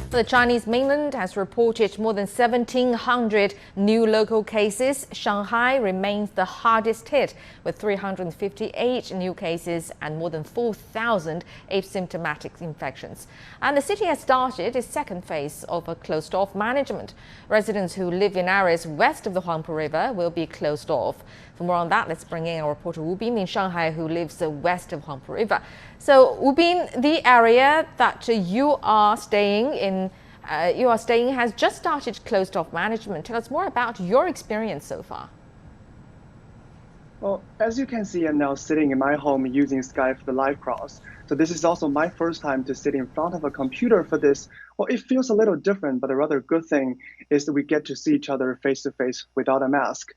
The Chinese mainland has reported more than 1,700 new local cases. Shanghai remains the hardest hit, with 358 new cases and more than 4,000 asymptomatic infections. And the city has started its second phase of a closed-off management. Residents who live in areas west of the Huangpu River will be closed off. For more on that, let's bring in our reporter Wu Bin in Shanghai, who lives west of Huangpu River. So, Wu Bin, the area that you are staying in has just started closed-off management. Tell us more about your experience so far. Well, as you can see, I'm now sitting in my home using Skype for the live cross. So this is also my first time to sit in front of a computer for this. Well, it feels a little different, but a rather good thing is that we get to see each other face to face without a mask.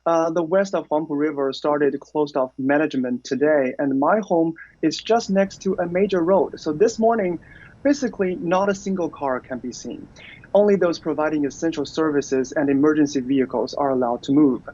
The west of Huangpu River started closed-off management today, and my home is just next to a major road. So this morning, basically not a single car can be seen. Only those providing essential services and emergency vehicles are allowed to move.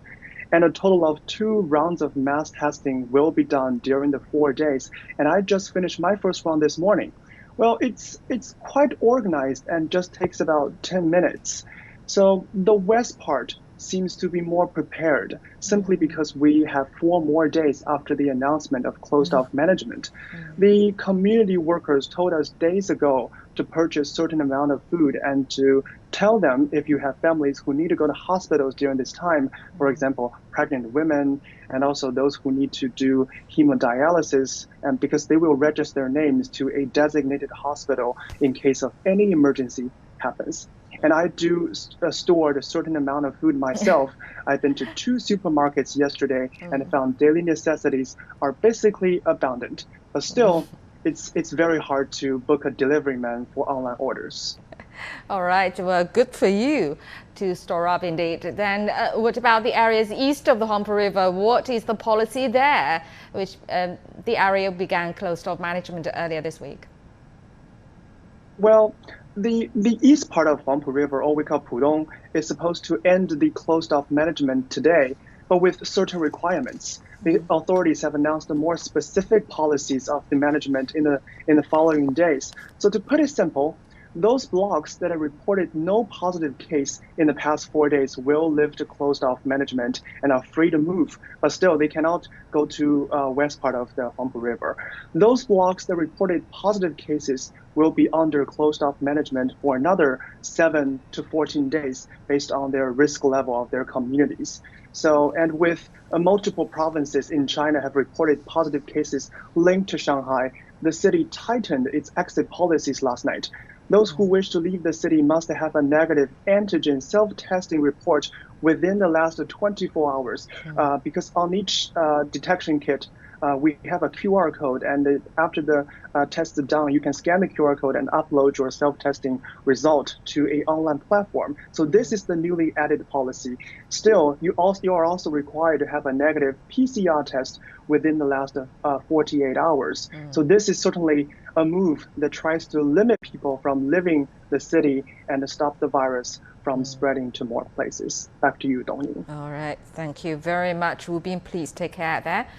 And a total of 2 rounds of mass testing will be done during the 4 days. And I just finished my first round this morning. Well, it's quite organized and just takes about 10 minutes. So the west part seems to be more prepared simply because we have 4 more days after the announcement of closed-off management. The community workers told us days ago to purchase certain amount of food and to tell them if you have families who need to go to hospitals during this time, for example, pregnant women and also those who need to do hemodialysis, and because they will register their names to a designated hospital in case of any emergency happens. And I do stored a certain amount of food myself. I've been to 2 supermarkets yesterday and found daily necessities are basically abundant. But still, it's very hard to book a delivery man for online orders. All right, well, good for you to store up indeed. Then what about the areas east of the Huangpu River? What is the policy there, which the area began closed-off management earlier this week? Well, the east part of Huangpu River, or we call Pudong, is supposed to end the closed-off management today, but with certain requirements. The authorities have announced the more specific policies of the management in the following days. So to put it simple, those blocks that have reported no positive case in the past 4 days will lift closed-off management and are free to move, but still they cannot go to west part of the Huangpu River. Those blocks that reported positive cases will be under closed-off management for another 7 to 14 days based on their risk level of their communities. So, and with multiple provinces in China have reported positive cases linked to Shanghai, the city tightened its exit policies last night. Those who wish to leave the city must have a negative antigen self-testing report within the last 24 hours, because on each detection kit, we have a QR code, and after the test is done, you can scan the QR code and upload your self-testing result to an online platform. So this is the newly added policy. Still, you are also required to have a negative PCR test within the last 48 hours. So this is certainly a move that tries to limit people from leaving the city and to stop the virus from spreading to more places. Back to you, Dongying. All right, thank you very much, Wu Bin. Please take care there.